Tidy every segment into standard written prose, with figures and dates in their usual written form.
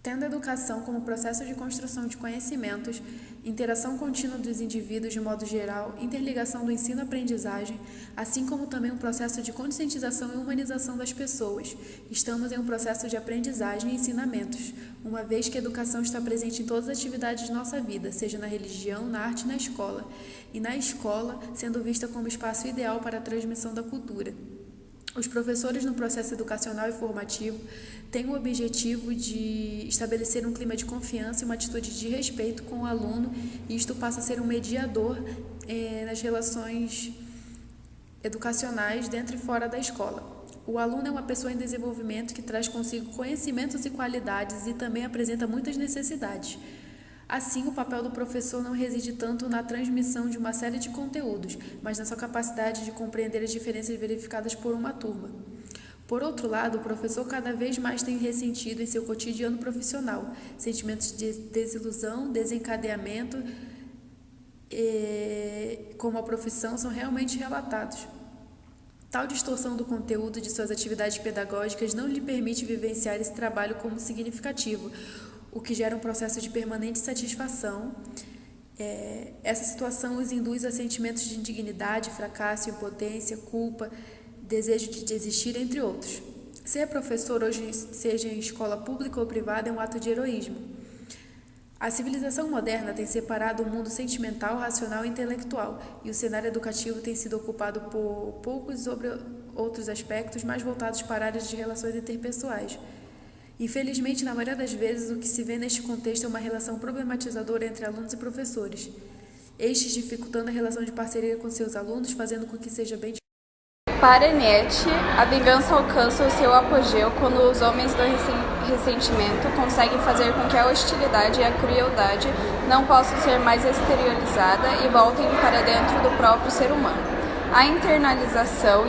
Tendo a educação como processo de construção de conhecimentos, interação contínua dos indivíduos de modo geral, interligação do ensino-aprendizagem, assim como também um processo de conscientização e humanização das pessoas. Estamos em um processo de aprendizagem e ensinamentos, uma vez que a educação está presente em todas as atividades de nossa vida, seja na religião, na arte e na escola, e na escola sendo vista como espaço ideal para a transmissão da cultura. Os professores no processo educacional e formativo têm o objetivo de estabelecer um clima de confiança e uma atitude de respeito com o aluno, e isto passa a ser um mediador nas relações educacionais dentro e fora da escola. O aluno é uma pessoa em desenvolvimento que traz consigo conhecimentos e qualidades e também apresenta muitas necessidades. Assim, o papel do professor não reside tanto na transmissão de uma série de conteúdos, mas na sua capacidade de compreender as diferenças verificadas por uma turma. Por outro lado, o professor cada vez mais tem ressentido em seu cotidiano profissional. Sentimentos de desilusão, desencadeamento, como a profissão, são realmente relatados. Tal distorção do conteúdo de suas atividades pedagógicas não lhe permite vivenciar esse trabalho como significativo, o que gera um processo de permanente satisfação. Essa situação os induz a sentimentos de indignidade, fracasso, impotência, culpa, desejo de desistir, entre outros. Ser professor, hoje seja em escola pública ou privada, é um ato de heroísmo. A civilização moderna tem separado o mundo sentimental, racional e intelectual, e o cenário educativo tem sido ocupado por poucos sobre outros aspectos mais voltados para áreas de relações interpessoais. Infelizmente, na maioria das vezes, o que se vê neste contexto é uma relação problematizadora entre alunos e professores, estes dificultando a relação de parceria com seus alunos, fazendo com que seja bem difícil. Para Nietzsche, a vingança alcança o seu apogeu quando os homens do ressentimento conseguem fazer com que a hostilidade e a crueldade não possam ser mais exteriorizadas e voltem para dentro do próprio ser humano. A internalização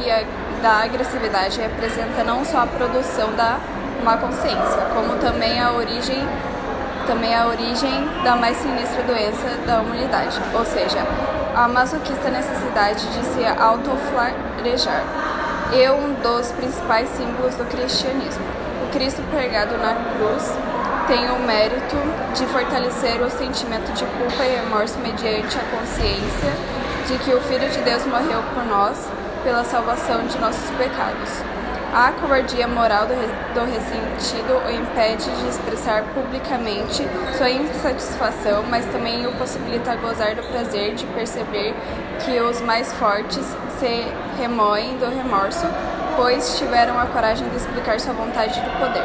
da agressividade representa não só a produção da má consciência, como também a origem da mais sinistra doença da humanidade, ou seja, a masoquista necessidade de se autoflagelar, e um dos principais símbolos do cristianismo. O Cristo pregado na cruz tem o mérito de fortalecer o sentimento de culpa e remorso mediante a consciência de que o Filho de Deus morreu por nós pela salvação de nossos pecados. A covardia moral do ressentido o impede de expressar publicamente sua insatisfação, mas também o possibilita gozar do prazer de perceber que os mais fortes se remoem do remorso, pois tiveram a coragem de explicar sua vontade de poder.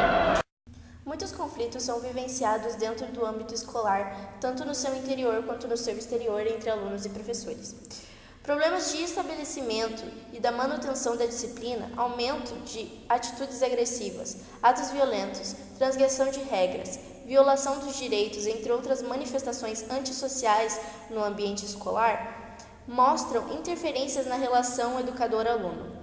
Muitos conflitos são vivenciados dentro do âmbito escolar, tanto no seu interior quanto no seu exterior, entre alunos e professores. Problemas de estabelecimento e da manutenção da disciplina, aumento de atitudes agressivas, atos violentos, transgressão de regras, violação dos direitos, entre outras manifestações antissociais no ambiente escolar, mostram interferências na relação educador-aluno.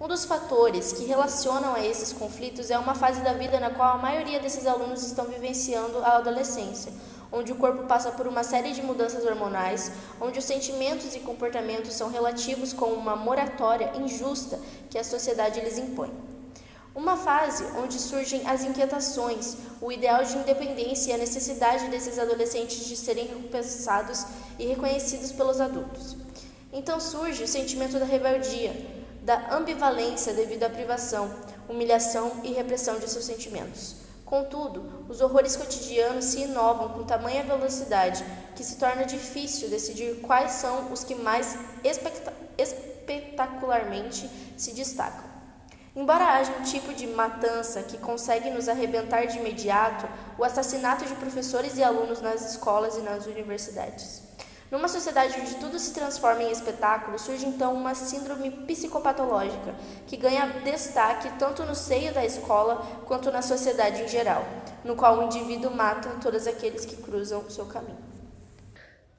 Um dos fatores que relacionam a esses conflitos é uma fase da vida na qual a maioria desses alunos estão vivenciando a adolescência, onde o corpo passa por uma série de mudanças hormonais, onde os sentimentos e comportamentos são relativos com uma moratória injusta que a sociedade lhes impõe. Uma fase onde surgem as inquietações, o ideal de independência e a necessidade desses adolescentes de serem recompensados e reconhecidos pelos adultos. Então surge o sentimento da rebeldia, da ambivalência devido à privação, humilhação e repressão de seus sentimentos. Contudo, os horrores cotidianos se inovam com tamanha velocidade que se torna difícil decidir quais são os que mais espetacularmente se destacam. Embora haja um tipo de matança que consegue nos arrebentar de imediato, o assassinato de professores e alunos nas escolas e nas universidades. Numa sociedade onde tudo se transforma em espetáculo, surge então uma síndrome psicopatológica que ganha destaque tanto no seio da escola quanto na sociedade em geral, no qual o indivíduo mata todos aqueles que cruzam o seu caminho.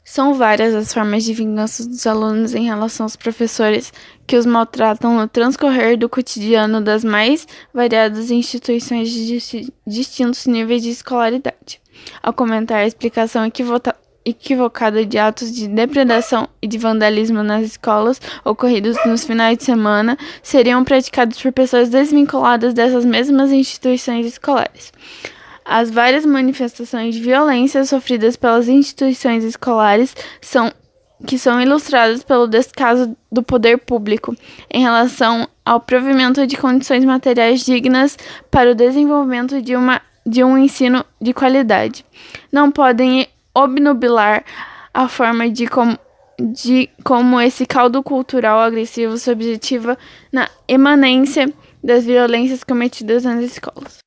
São várias as formas de vingança dos alunos em relação aos professores que os maltratam no transcorrer do cotidiano das mais variadas instituições de distintos níveis de escolaridade. Ao comentar a explicação equivocada de atos de depredação e de vandalismo nas escolas ocorridos nos finais de semana seriam praticados por pessoas desvinculadas dessas mesmas instituições escolares. As várias manifestações de violência sofridas pelas instituições escolares que são ilustradas pelo descaso do poder público em relação ao provimento de condições materiais dignas para o desenvolvimento de um ensino de qualidade. Não podem obnubilar a forma de como esse caldo cultural agressivo se objetiva na imanência das violências cometidas nas escolas.